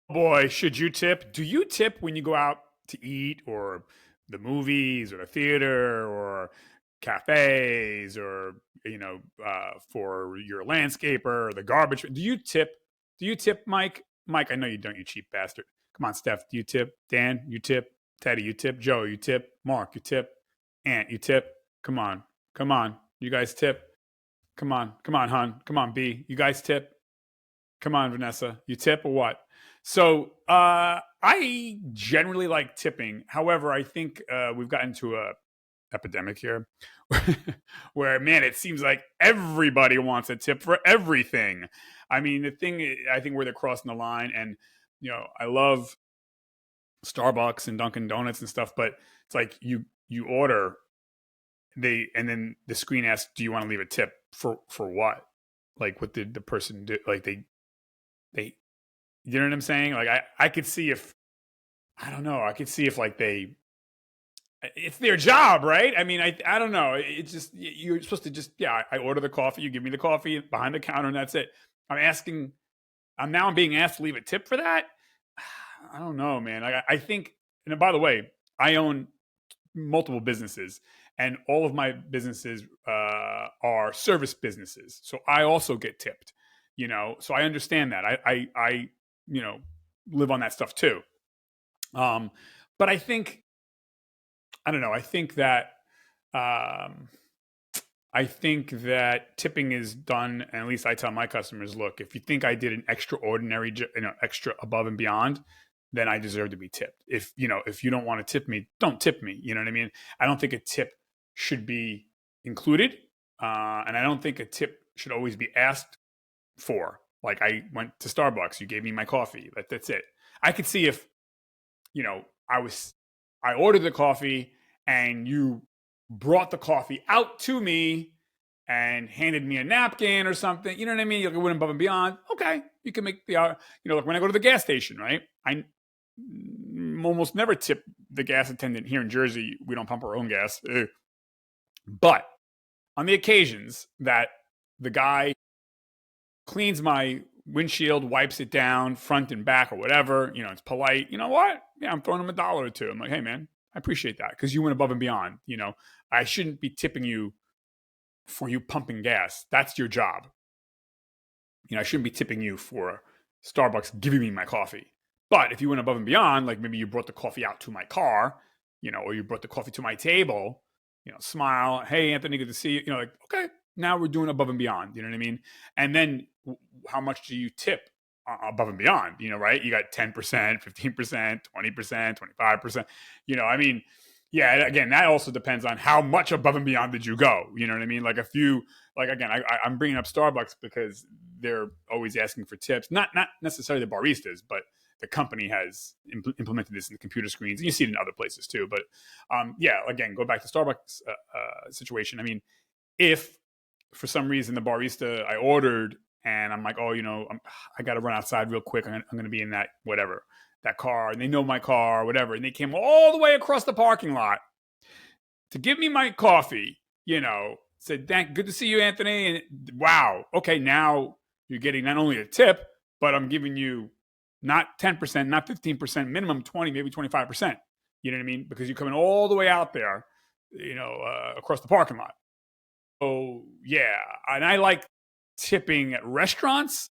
Boy, should you tip? Do you tip when you go out to eat or the movies or the theater or cafes or for your landscaper or the garbage? Do you tip? Do you tip, Mike? Mike, I know you don't, you cheap bastard. Come on, Steph, do you tip? Dan, you tip? Teddy, you tip? Joe, you tip? Mark, you tip? Aunt, you tip? Come on, come on, you guys tip? Come on, hon. Come on, B, you guys tip? Come on, Vanessa. You tip or what? So I generally like tipping. However, I think we've gotten to a epidemic here where, man, it seems like everybody wants a tip for everything. I mean, I think where they're crossing the line, and I love Starbucks and Dunkin' Donuts and stuff, but it's like you order and then the screen asks, "Do you want to leave a tip for what?" Like, what did the person do? Like, they you know what I'm saying? Like, I could see if I don't know. I could see if like it's their job, right? I mean, I don't know. It's just you're supposed to just I order the coffee, you give me the coffee behind the counter, and that's it. I'm asking. I'm being asked to leave a tip for that. I don't know, man. I think. And by the way, I own multiple businesses, and all of my businesses are service businesses, so I also get tipped. So I understand that. I you know live on that stuff too. Um, but I don't know. Um, I think that tipping is done, and at least I tell my customers, look, if you think I did an extraordinary, extra above and beyond, then I deserve to be tipped. If you don't want to tip me, don't tip me. You know what I mean? I don't think a tip should be included, and I don't think a tip should always be asked for. Like, I went to Starbucks, you gave me my coffee. That's it. I could see if you know, I ordered the coffee and you brought the coffee out to me and handed me a napkin or something. You know what I mean? You went above and beyond. Okay, you can make the like when I go to the gas station, right? I almost never tip the gas attendant here in Jersey. We don't pump our own gas, but on the occasions that the guy cleans my windshield, wipes it down, front and back or whatever. It's polite. You know what? Yeah, I'm throwing him $1 or two. I'm like, hey man, I appreciate that because you went above and beyond. I shouldn't be tipping you for you pumping gas. That's your job. I shouldn't be tipping you for Starbucks giving me my coffee. But if you went above and beyond, like maybe you brought the coffee out to my car, or you brought the coffee to my table, smile, hey Anthony, good to see you. Like, okay, now we're doing above and beyond. You know what I mean? And then how much do you tip above and beyond? Right? You got 10%, 15%, 20%, 25%. I mean, yeah, again, that also depends on how much above and beyond did you go. You know what I mean? Like, if you, like, again, I'm bringing up Starbucks because they're always asking for tips. Not necessarily the baristas, but the company has implemented this in the computer screens, and you see it in other places too. But yeah, again, go back to Starbucks situation. I mean, if for some reason the barista I ordered and I'm like, oh, I got to run outside real quick. I'm going to be in that whatever that car, and they know my car or whatever, and they came all the way across the parking lot to give me my coffee. Said, good to see you, Anthony. And wow, okay, now you're getting not only a tip, but I'm giving you not 10%, not 15%, minimum 20, maybe 25%. You know what I mean? Because you're coming all the way out there, across the parking lot. Oh, yeah. And I like tipping at restaurants.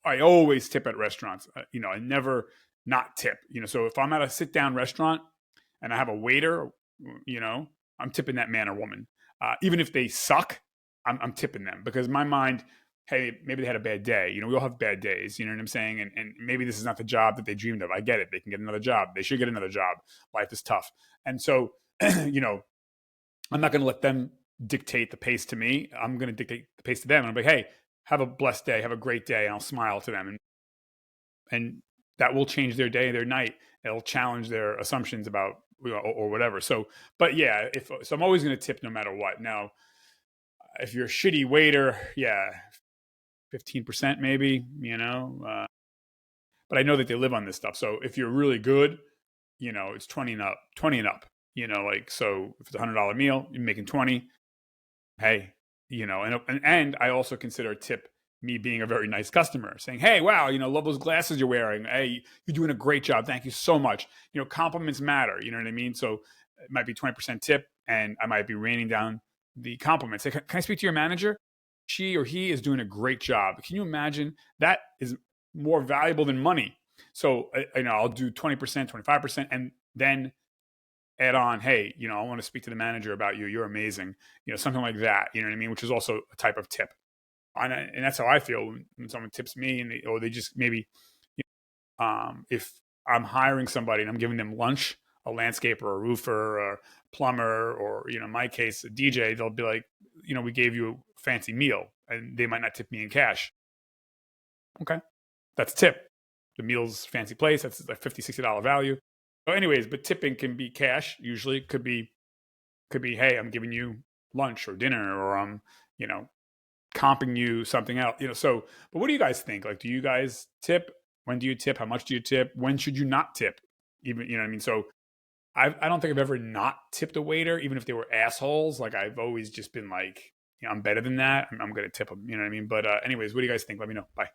I always tip at restaurants. I never not tip. So if I'm at a sit down restaurant and I have a waiter, I'm tipping that man or woman. Even if they suck, I'm tipping them because in my mind, hey, maybe they had a bad day. We all have bad days. You know what I'm saying? And maybe this is not the job that they dreamed of. I get it. They can get another job. They should get another job. Life is tough. And so, I'm not going to let them dictate the pace to me. I'm going to dictate the pace to them. And I'm like, hey, have a blessed day. Have a great day. And I'll smile to them. And that will change their day, their night. It'll challenge their assumptions about, or whatever. So, but yeah, so I'm always going to tip no matter what. Now, if you're a shitty waiter, yeah, 15% maybe, but I know that they live on this stuff. So if you're really good, it's 20 and up, 20 and up, like, so if it's $100 meal, you're making 20. Hey, and I also consider a tip me being a very nice customer, saying, "Hey, wow, love those glasses you're wearing. Hey, you're doing a great job. Thank you so much." Compliments matter. You know what I mean? So it might be 20% tip, and I might be raining down the compliments. Say, can I speak to your manager? She or he is doing a great job. Can you imagine? That is more valuable than money. So I'll do 20%, 25%, and then add on, hey, I want to speak to the manager about you. You're amazing. Something like that. You know what I mean? Which is also a type of tip. And that's how I feel when someone tips me, or they just maybe, if I'm hiring somebody and I'm giving them lunch, a landscaper, a roofer, a plumber, or in my case, a DJ, they'll be like, we gave you a fancy meal, and they might not tip me in cash. Okay, that's a tip. The meal's fancy place. That's like $50, $60 value. So, anyways, but tipping can be cash. Usually, could be, hey, I'm giving you lunch or dinner, or I'm, comping you something else. So, but what do you guys think? Like, do you guys tip? When do you tip? How much do you tip? When should you not tip? Even, what I mean? So I don't think I've ever not tipped a waiter, even if they were assholes. Like, I've always just been like, I'm better than that. I'm going to tip them. You know what I mean? But anyways, what do you guys think? Let me know. Bye.